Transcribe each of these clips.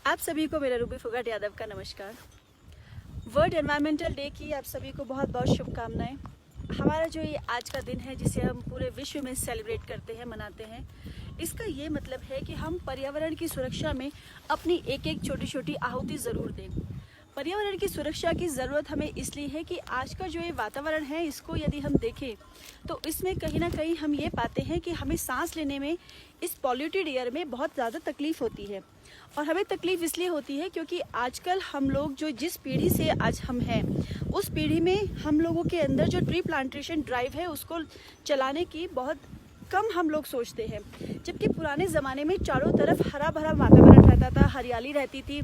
आप सभी को मेरा रूबी फोगाट यादव का नमस्कार। वर्ल्ड एनवायरमेंटल डे की आप सभी को बहुत बहुत शुभकामनाएं। हमारा जो ये आज का दिन है जिसे हम पूरे विश्व में सेलिब्रेट करते हैं, मनाते हैं, इसका ये मतलब है कि हम पर्यावरण की सुरक्षा में अपनी एक एक छोटी छोटी आहुति ज़रूर दें। पर्यावरण की सुरक्षा की ज़रूरत हमें इसलिए है कि आज का जो ये वातावरण है इसको यदि हम देखें तो इसमें कहीं ना कहीं हम ये पाते हैं कि हमें सांस लेने में इस पॉल्यूटेड एयर में बहुत ज़्यादा तकलीफ़ होती है। और हमें तकलीफ़ इसलिए होती है क्योंकि आजकल हम लोग जो जिस पीढ़ी से आज हम हैं उस पीढ़ी में हम लोगों के अंदर जो ट्री प्लांटेशन ड्राइव है उसको चलाने की बहुत कम हम लोग सोचते हैं। जबकि पुराने ज़माने में चारों तरफ हरा भरा वातावरण रहता था, हरियाली रहती थी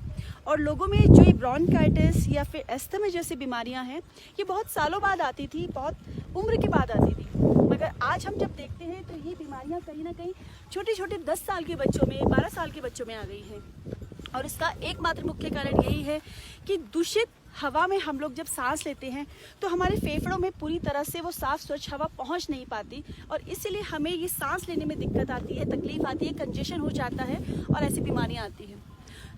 और लोगों में जो ये ब्रोंकाइटिस या फिर अस्थमा जैसी बीमारियां हैं ये बहुत सालों बाद आती थी, बहुत उम्र के बाद आती थी। मगर आज हम जब देखते हैं तो ये बीमारियां कहीं ना कहीं छोटे छोटे 10 साल के बच्चों में, 12 साल के बच्चों में आ गई हैं। और इसका एकमात्र मुख्य कारण यही है कि दूषित हवा में हम लोग जब सांस लेते हैं तो हमारे फेफड़ों में पूरी तरह से वो साफ स्वच्छ हवा पहुंच नहीं पाती और इसीलिए हमें ये सांस लेने में दिक्कत आती है, तकलीफ आती है, कंजेशन हो जाता है और ऐसी बीमारियां आती हैं।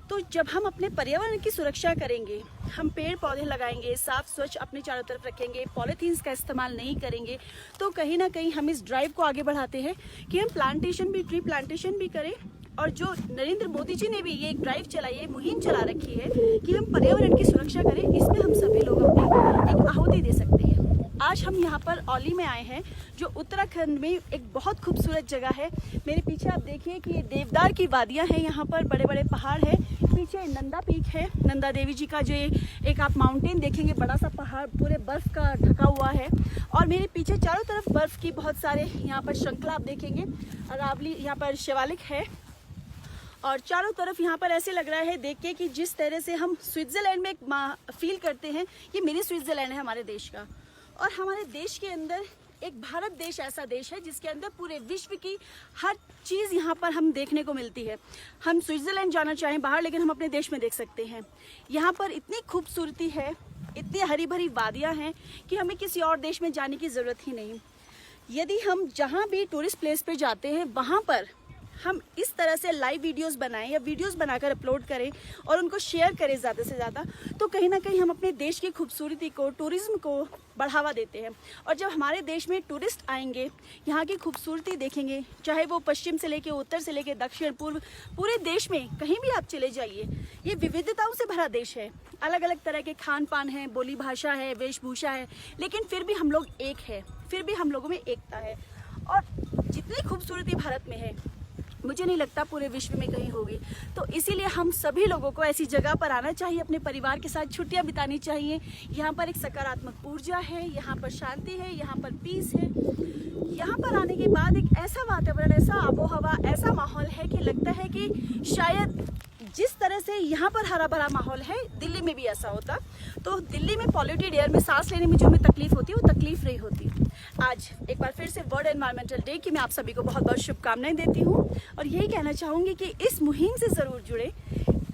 तो जब हम अपने पर्यावरण की सुरक्षा करेंगे, हम पेड़ पौधे लगाएंगे, साफ स्वच्छ अपने चारों तरफ रखेंगे, पॉलीथीन्स का इस्तेमाल नहीं करेंगे, तो कहीं ना कहीं हम इस ड्राइव को आगे बढ़ाते हैं कि हम प्लांटेशन भी, ट्री प्लांटेशन भी करें। और जो नरेंद्र मोदी जी ने भी ये एक ड्राइव चलाई है, मुहिम चला रखी है कि हम पर्यावरण की सुरक्षा करें, इसमें हम सभी लोग अपनी एक आहुति दे सकते हैं। आज हम यहाँ पर औली में आए हैं जो उत्तराखंड में एक बहुत खूबसूरत जगह है। मेरे पीछे आप देखिए कि ये देवदार की वादियाँ हैं, यहाँ पर बड़े बड़े पहाड़ हैं। पीछे नंदा पीक है, नंदा देवी जी का जो एक आप माउंटेन देखेंगे, बड़ा सा पहाड़ पूरे बर्फ का ढका हुआ है। और मेरे पीछे चारों तरफ बर्फ की बहुत सारे यहाँ पर श्रृंखला आप देखेंगे। अरावली यहाँ पर शिवालिक है और चारों तरफ यहाँ पर ऐसे लग रहा है देख के कि जिस तरह से हम स्विट्जरलैंड में एक फील करते हैं, ये मिनी स्विट्जरलैंड है हमारे देश का। और हमारे देश के अंदर एक भारत देश ऐसा देश है जिसके अंदर पूरे विश्व की हर चीज़ यहाँ पर हम देखने को मिलती है। हम स्विट्जरलैंड जाना चाहें बाहर, लेकिन हम अपने देश में देख सकते हैं। यहाँ पर इतनी खूबसूरती है, इतनी हरी भरी वादियाँ हैं कि हमें किसी और देश में जाने की ज़रूरत ही नहीं। यदि हम जहाँ भी टूरिस्ट प्लेस पे जाते हैं वहाँ पर हम इस तरह से लाइव वीडियोस बनाएं या वीडियोस बनाकर अपलोड करें और उनको शेयर करें ज़्यादा से ज़्यादा, तो कहीं ना कहीं हम अपने देश की खूबसूरती को, टूरिज्म को बढ़ावा देते हैं। और जब हमारे देश में टूरिस्ट आएंगे, यहाँ की खूबसूरती देखेंगे, चाहे वो पश्चिम से लेके उत्तर से लेके दक्षिण पूर्व, पूरे देश में कहीं भी आप चले जाइए, ये विविधताओं से भरा देश है। अलग अलग तरह के खान पान है, बोली भाषा है, वेशभूषा है, लेकिन फिर भी हम लोग एक है, फिर भी हम लोगों में एकता है। और जितनी खूबसूरती भारत में है मुझे नहीं लगता पूरे विश्व में कहीं होगी। तो इसीलिए हम सभी लोगों को ऐसी जगह पर आना चाहिए, अपने परिवार के साथ छुट्टियां बितानी चाहिए। यहाँ पर एक सकारात्मक ऊर्जा है, यहाँ पर शांति है, यहाँ पर पीस है। यहाँ पर आने के बाद एक ऐसा वातावरण, ऐसा आबो हवा, ऐसा माहौल है कि लगता है कि शायद जिस तरह से यहाँ पर हरा भरा माहौल है दिल्ली में भी ऐसा होता। तो दिल्ली में पॉल्यूटेड एयर में सांस लेने में जो हमें तकलीफ होती है वो तकलीफ नहीं होती। आज एक बार फिर से वर्ल्ड एनवायरमेंटल डे की मैं आप सभी को बहुत बहुत शुभकामनाएं देती हूँ और यही कहना चाहूँगी कि इस मुहिम से ज़रूर जुड़े।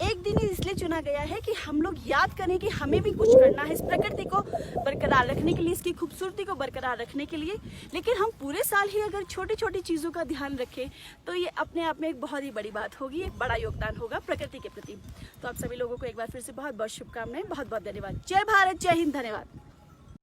एक दिन ही इसलिए चुना गया है कि हम लोग याद करें कि हमें भी कुछ करना है इस प्रकृति को बरकरार रखने के लिए, इसकी खूबसूरती को बरकरार रखने के लिए। लेकिन हम पूरे साल ही अगर छोटी छोटी चीज़ों का ध्यान रखें तो ये अपने आप में एक बहुत ही बड़ी बात होगी, एक बड़ा योगदान होगा प्रकृति के प्रति। तो आप सभी लोगों को एक बार फिर से बहुत बहुत शुभकामनाएं, बहुत बहुत धन्यवाद। जय भारत, जय हिंद, धन्यवाद।